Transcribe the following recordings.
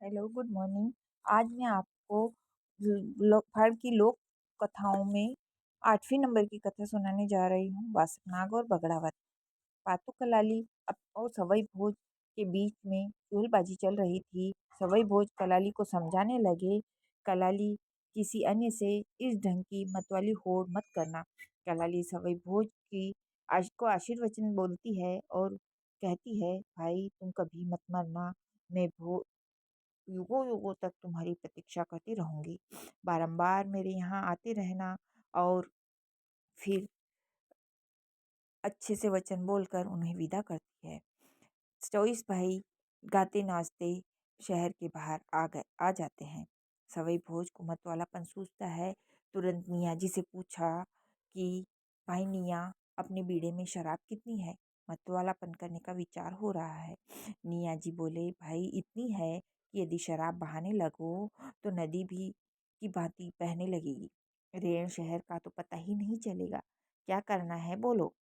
Hello, good morning. आज मैं आपको भारत की लोक कथाओं में 8वीं नंबर की कथा सुनाने जा रही हूँ, वासनाग और बगड़ावत। पातू कलाली और सवाई भोज के बीच में चूलबाजी चल रही थी। सवाई भोज कलाली को समझाने लगे, कलाली किसी अन्य से इस ढंग की मतवाली होड़ मत करना। कलाली सवाई भोज की को आशीर्वचन बोलती है और कहती है, भाई तुम कभी मत मरना, मैं युगों युगों तक तुम्हारी प्रतीक्षा करती रहूंगी। बारंबार मेरे यहाँ आते रहना। और फिर अच्छे से वचन बोलकर उन्हें विदा करती है। 24 भाई गाते नाचते शहर के बाहर आ जाते हैं। सवाई भोज को मतवालापन सूझता है। तुरंत मियाँ जी से पूछा कि भाई मियाँ, अपने बीड़े में शराब कितनी है? मतवालापन करने का विचार हो रहा है। मियाँ जी बोले, भाई इतनी है कि यदि शराब बहाने लगो तो नदी भी की भांति बहने लगेगी। रेण शहर का तो पता ही नहीं चलेगा। क्या करना है बोलो?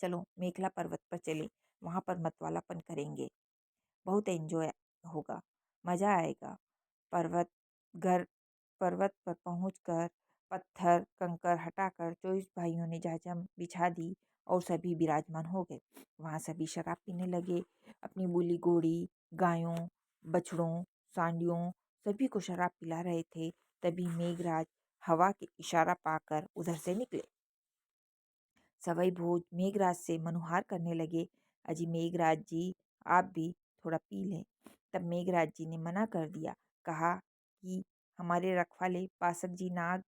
चलो मेखला पर्वत पर चले, वहाँ पर मतवालापन करेंगे, बहुत एंजॉय होगा, मज़ा आएगा। पर्वत घर पर्वत पर पहुंचकर पत्थर कंकर हटाकर 24 भाइयों ने जाजम बिछा दी और सभी विराजमान हो गए। वहाँ सभी शराब पीने लगे, अपनी बोली घोड़ी, गायों, बछड़ों, सांडियों सभी को शराब पिला रहे थे। तभी मेघराज हवा के इशारा पाकर उधर से निकले। सवाई भोज मेघराज से मनुहार करने लगे, अजी मेघराज जी, आप भी थोड़ा पी लें। तब मेघराज जी ने मना कर दिया, कहा कि हमारे रखवाले पासक जी नाग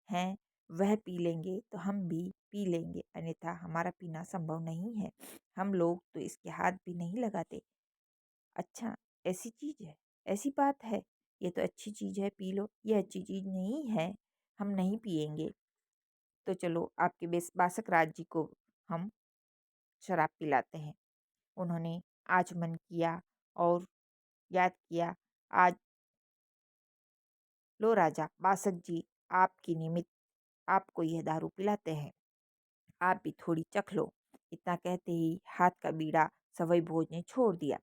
हैं, वह पी लेंगे तो हम भी पी लेंगे, अन्यथा हमारा पीना संभव नहीं है। हम लोग तो इसके हाथ भी नहीं लगाते। अच्छा, ऐसी चीज़ है, ऐसी बात है, ये तो अच्छी चीज़ है, पी लो। ये अच्छी चीज़ नहीं है, हम नहीं पिएंगे। तो चलो आपके बासक राज जी को हम शराब पिलाते हैं। उन्होंने आचमन किया और याद किया, आज लो राजा बासक जी, आपकी निमित्त आपको यह दारू पिलाते हैं, आप भी थोड़ी चख लो। इतना कहते ही हाथ का बीड़ा सवाई भोज ने छोड़ दिया।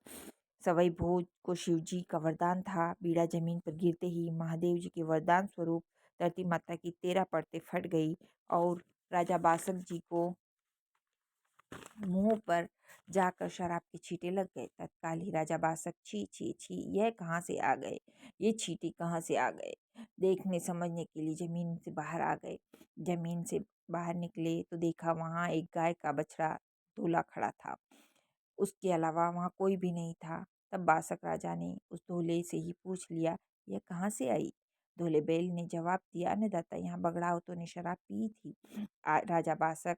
सवाई भोज को शिव जी का वरदान था। बीड़ा जमीन पर गिरते ही महादेव जी के वरदान स्वरूप धरती माता की 13 परतें फट गई और राजा बासक जी को मुंह पर जाकर शराब के छींटे लग गए। तत्काल ही राजा बासक, छी छी छी, यह कहाँ से आ गए, ये छींटे कहाँ से आ गए, देखने समझने के लिए जमीन से बाहर आ गए। जमीन से बाहर निकले तो देखा वहाँ एक गाय का बछड़ा दूल्हा खड़ा था, उसके अलावा वहाँ कोई भी नहीं था। तब बासक राजा ने उस दूल्हे से ही पूछ लिया, यह कहाँ से आई? दूल्हे बैल ने जवाब दिया, अन्नदाता, यहाँ बगड़ावतों ने शराब पी थी। राजा बासक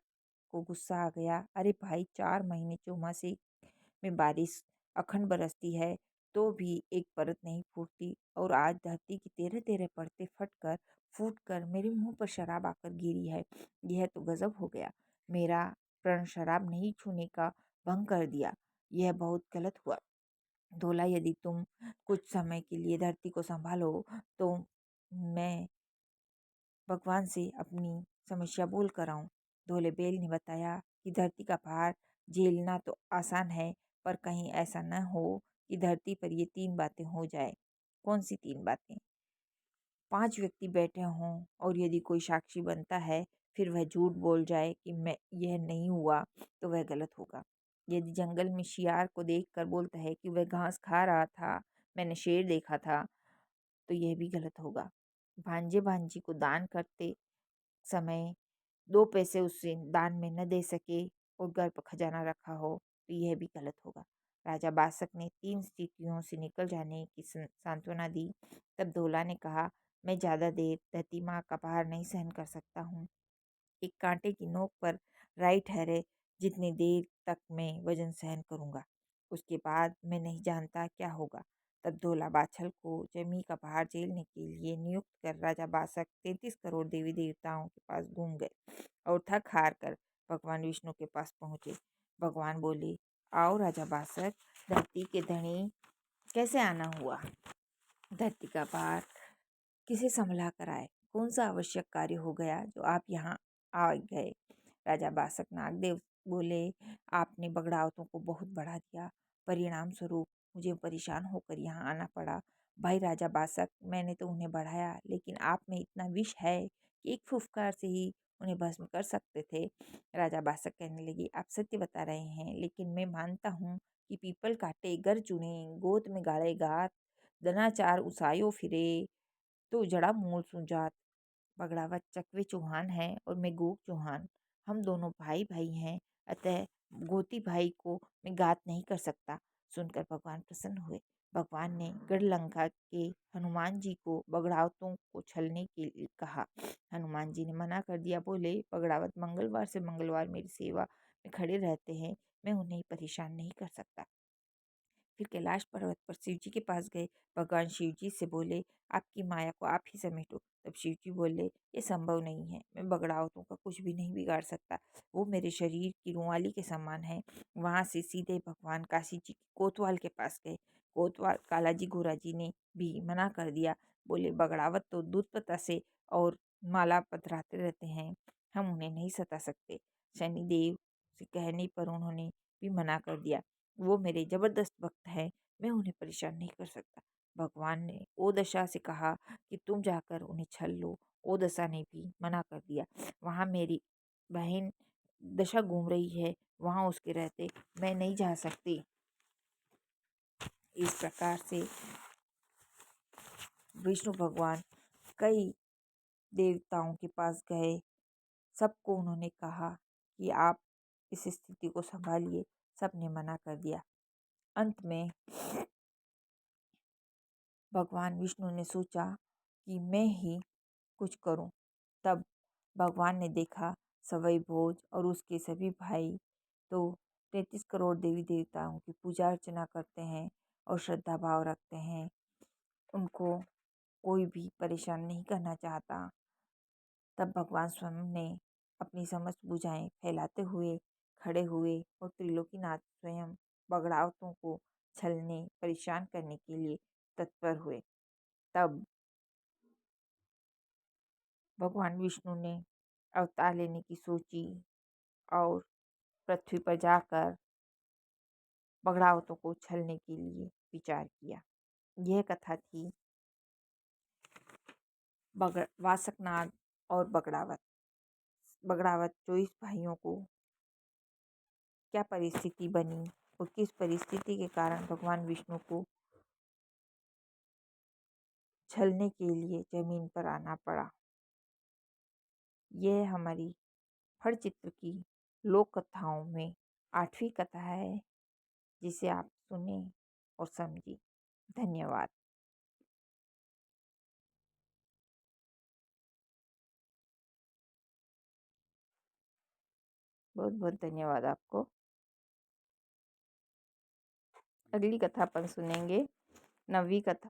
को गुस्सा आ गया, अरे भाई, 4 महीने चौमासे में बारिश अखंड बरसती है तो भी एक परत नहीं फूटती, और आज धरती की 13-13 परतें फूटकर मेरे मुंह पर शराब आकर गिरी है। यह तो गजब हो गया। मेरा प्रण शराब नहीं छूने का भंग कर दिया, यह बहुत गलत हुआ। धोला, यदि तुम कुछ समय के लिए धरती को संभालो तो मैं भगवान से अपनी समस्या बोल कर आऊं। धोले बैल ने बताया कि धरती का भार झेलना तो आसान है, पर कहीं ऐसा न हो कि धरती पर ये 3 बातें हो जाए। कौन सी 3 बातें? 5 व्यक्ति बैठे हों और यदि कोई साक्षी बनता है, फिर वह झूठ बोल जाए कि मैं यह नहीं हुआ, तो वह गलत होगा। यदि जंगल में शियार को देखकर बोलता है कि वह घास खा रहा था, मैंने शेर देखा था, तो यह भी गलत होगा। भांजे भांजी को दान करते समय 2 पैसे उससे दान में न दे सके और घर पर खजाना रखा हो, तो यह भी गलत होगा। राजा बासक ने 3 स्थितियों से निकल जाने की सांत्वना दी। तब धोला ने कहा, मैं ज़्यादा देर धरती माँ का भार नहीं सहन कर सकता हूँ। एक कांटे की नोक पर राई ठहरे जितनी देर तक मैं वजन सहन करूँगा, उसके बाद मैं नहीं जानता क्या होगा। तब धोला बाछल को जमी का भार झेलने के लिए नियुक्त कर राजा बासक 33 करोड़ देवी देवताओं के पास घूम गए और थक हार कर भगवान विष्णु के पास पहुँचे। भगवान बोले, आओ राजा बासक, धरती के धनी कैसे आना हुआ? धरती का भार किसे संभला कर आए? कौन सा आवश्यक कार्य हो गया जो आप यहाँ आ गए? राजा बासक नागदेव बोले, आपने बगड़ावतों को बहुत बढ़ा दिया, परिणाम स्वरूप मुझे परेशान होकर यहाँ आना पड़ा। भाई राजा बासक, मैंने तो उन्हें बढ़ाया, लेकिन आप में इतना विष है कि एक फुफकार से ही उन्हें भस्म कर सकते थे। राजा बासक कहने लगे, आप सत्य बता रहे हैं, लेकिन मैं मानता हूँ कि पीपल काटे, गर चुने, गोद में गाड़े गात, दनाचार उसायो फिरे, तो जड़ा मूल सूझात। बगड़ावत चकवे चौहान है और मैं गोग चौहान। हम दोनों भाई भाई हैं, अतः गोती भाई को मैं घात नहीं कर सकता। सुनकर भगवान प्रसन्न हुए। भगवान ने गढ़लंका के हनुमान जी को बगड़ावतों को छलने के लिए कहा। हनुमान जी ने मना कर दिया। बोले, बगड़ावत मंगलवार से मंगलवार मेरी सेवा में खड़े रहते हैं, मैं उन्हें परेशान नहीं कर सकता। फिर कैलाश पर्वत पर शिव जी के पास गए। भगवान शिव जी से बोले, आपकी माया को आप ही समेटो। तब शिव जी बोले, ये संभव नहीं है, मैं बगड़ावतों का कुछ भी नहीं बिगाड़ सकता। वो मेरे शरीर की रुमाली के समान है। वहां से सीधे भगवान काशी जी के कोतवाल के पास गए। कोतवाल कालाजी गोरा जी ने भी मना कर दिया। बोले, बगड़ावत तो दूध पता से और माला पधराते रहते हैं, हम उन्हें नहीं सता सकते। शनिदेव से कहने पर उन्होंने भी मना कर दिया। वो मेरे जबरदस्त भक्त हैं, मैं उन्हें परेशान नहीं कर सकता। भगवान ने ओ दशा से कहा कि तुम जाकर उन्हें छल लो। ओ दशा ने भी मना कर दिया। वहाँ मेरी बहन दशा घूम रही है, वहाँ उसके रहते मैं नहीं जा सकती। इस प्रकार से विष्णु भगवान कई देवताओं के पास गए। सबको उन्होंने कहा कि आप इस स्थिति को संभालिए। सबने मना कर दिया। अंत में भगवान विष्णु ने सोचा कि मैं ही कुछ करूं। तब भगवान ने देखा सवई भोज और उसके सभी भाई तो 33 करोड़ देवी देवताओं की पूजा अर्चना करते हैं और श्रद्धा भाव रखते हैं। उनको कोई भी परेशान नहीं करना चाहता। तब भगवान स्वयं ने अपनी समस्त भुजाएं फैलाते हुए खड़े हुए और त्रिलोकीनाथ स्वयं बगड़ावतों को छलने परेशान करने के लिए तत्पर हुए। तब भगवान विष्णु ने अवतार लेने की सोची और पृथ्वी पर जाकर बगड़ावतों को छलने के लिए विचार किया। यह कथा थी वासकनाग और बगड़ावत। बगड़ावत 24 भाइयों को क्या परिस्थिति बनी और किस परिस्थिति के कारण भगवान विष्णु को छलने के लिए जमीन पर आना पड़ा। यह हमारी फड़ चित्र की लोक कथाओं में 8वीं कथा है, जिसे आप सुने और समझी। धन्यवाद। बहुत बहुत धन्यवाद आपको। अगली कथा अपन सुनेंगे 9वीं कथा।